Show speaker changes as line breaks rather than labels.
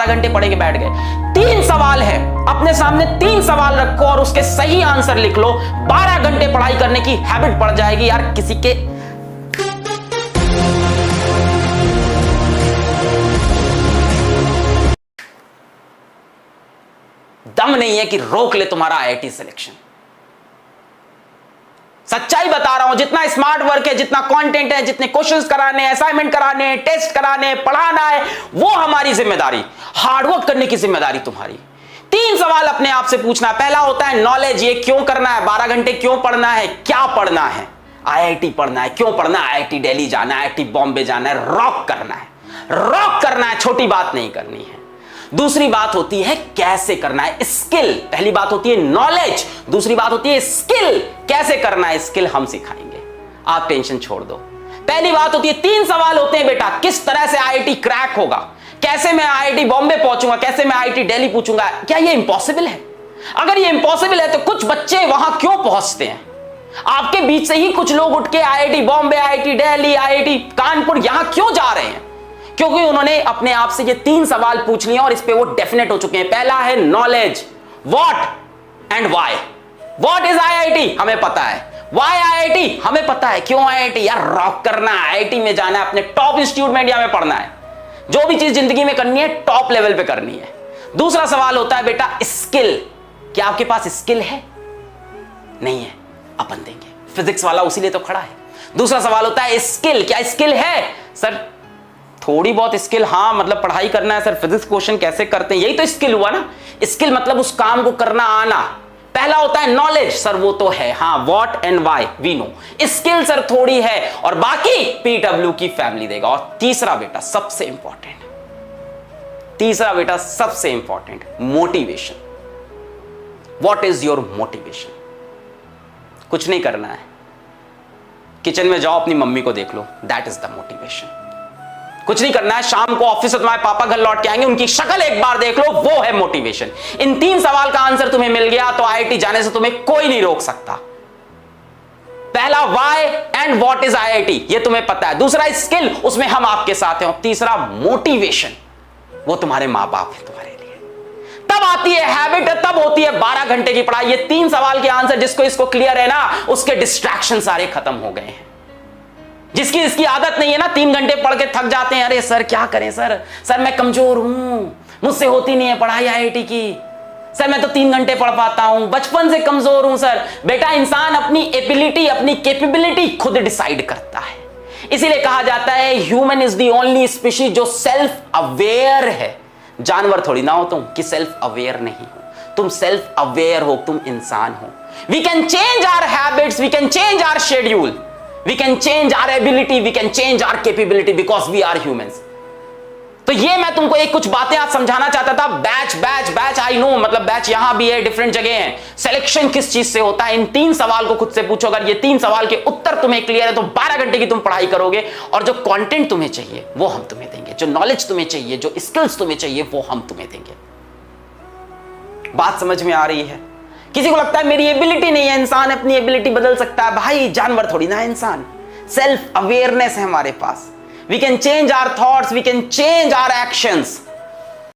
घंटे पढ़ के बैठ गए। 3 सवाल है, अपने सामने 3 सवाल रखो और उसके सही आंसर लिख लो। 12 घंटे पढ़ाई करने की हैबिट पड़ जाएगी यार। किसी के दम नहीं है कि रोक ले तुम्हारा आईआईटी सिलेक्शन। सच्चाई बता रहा हूं, जितना स्मार्ट वर्क है, जितना कंटेंट है, जितने क्वेश्चंस कराने, असाइनमेंट कराने, टेस्ट कराने, पढ़ाना है, वो हमारी जिम्मेदारी। हार्डवर्क करने की जिम्मेदारी तुम्हारी। 3 सवाल अपने आप से पूछना। पहला होता है नॉलेज, ये क्यों करना है, 12 घंटे क्यों पढ़ना है, क्या पढ़ना है, आईआईटी पढ़ना है, क्यों पढ़ना है, आईआईटी दिल्ली जाना है, आईआईटी बॉम्बे जाना है, रॉक करना है, रॉक करना है, छोटी बात नहीं करनी है। दूसरी बात होती है कैसे करना है, स्किल। पहली बात होती है नॉलेज, दूसरी बात होती है स्किल। कैसे करना है, स्किल हम सिखाएंगे, आप टेंशन छोड़ दो। पहली बात होती है 3 सवाल होते हैं बेटा, किस तरह से आईआईटी क्रैक होगा, कैसे मैं आईआईटी बॉम्बे पहुंचूंगा, कैसे मैं आईआईटी दिल्ली पूछूंगा। क्या ये इंपॉसिबल है? अगर ये इंपॉसिबल है तो कुछ बच्चे वहां क्यों पहुंचते हैं? आपके बीच से ही कुछ लोग उठ के IIT Bombay, IIT Delhi, IIT Kanpur यहां क्यों जा रहे हैं? क्योंकि उन्होंने अपने आप से ये 3 सवाल पूछ लिए और इस पे वो डेफिनेट हो चुके हैं। पहला है knowledge, what and why. What is IIT, हमें पता है। व्हाई आईआईटी, हमें पता है। क्यों आईआईटी? यार रॉक करना है, आईआईटी में जाना है, अपने टॉप इंस्टीट्यूट में इंडिया में पढ़ना है। जो भी चीज जिंदगी में करनी है टॉप लेवल पे करनी है। दूसरा सवाल होता है बेटा स्किल। क्या आपके पास स्किल है? नहीं है, अपन देंगे। फिजिक्स वाला उसीलिए तो खड़ा है। दूसरा सवाल होता है स्किल। क्या स्किल है? सर थोड़ी बहुत स्किल, हाँ मतलब पढ़ाई करना है। सर फिजिक्स क्वेश्चन कैसे करते हैं, यही तो स्किल हुआ ना। स्किल मतलब उस काम को करना आना। पहला होता है नॉलेज, सर वो तो है, हाँ what and why we know. Skill sir थोड़ी है और बाकी पीडब्ल्यू की फैमिली देगा। और तीसरा बेटा सबसे important, motivation. What is your motivation? कुछ नहीं करना है, किचन में जाओ अपनी मम्मी को देख लो, दैट इज द मोटिवेशन। कुछ नहीं करना है, शाम को ऑफिस से तुम्हारे पापा घर लौट के आएंगे, उनकी शक्ल एक बार देख लो, वो है मोटिवेशन। इन 3 सवाल का आंसर तुम्हें मिल गया तो आईआईटी जाने से तुम्हें कोई नहीं रोक सकता। पहला why and what is IIT, ये तुम्हें पता है। दूसरा स्किल, उसमें हम आपके साथ हैं। और तीसरा मोटिवेशन, वो तुम्हारे मां बाप है तुम्हारे लिए। तब आती है हैबिट, तब होती है 12 घंटे की पढ़ाई। ये 3 सवाल के आंसर जिसको इसको क्लियर है ना, उसके डिस्ट्रैक्शन सारे खत्म हो गए हैं। जिसकी इसकी आदत नहीं है ना, 3 घंटे पढ़ के थक जाते हैं, अरे सर क्या करें सर मैं कमजोर हूं, मुझसे होती नहीं है पढ़ाई आईआईटी की, सर मैं तो 3 घंटे पढ़ पाता हूं, बचपन से कमजोर हूं। सर बेटा इंसान अपनी एबिलिटी, अपनी कैपेबिलिटी खुद डिसाइड करता है। इसीलिए कहा जाता है human is the only species जो सेल्फ अवेयर है। जानवर थोड़ी ना हो तुम कि सेल्फ अवेयर नहीं हो, तुम सेल्फ अवेयर हो, तुम इंसान हो। We can change our habits, we can change our schedule, we can change our ability, we can change our capability because we are humans। तो ये मैं तुमको एक कुछ बातें आज समझाना चाहता था। बैच आई नो, मतलब बैच यहां भी है, डिफरेंट जगह है। सिलेक्शन किस चीज से होता है, इन 3 सवाल को खुद से पूछो। अगर ये 3 सवाल के उत्तर तुम्हें क्लियर है तो 12 घंटे की तुम पढ़ाई करोगे और जो कंटेंट तुम्हें चाहिए वो हम तुम्हें देंगे, जो नॉलेज तुम्हें चाहिए, जो स्किल्स तुम्हें चाहिए वो हम तुम्हें देंगे। बात समझ में आ रही है? किसी को लगता है मेरी एबिलिटी नहीं है, इंसान अपनी एबिलिटी बदल सकता है। भाई जानवर थोड़ी ना है इंसान, सेल्फ अवेयरनेस है हमारे पास। We can change our thoughts, we can change our actions.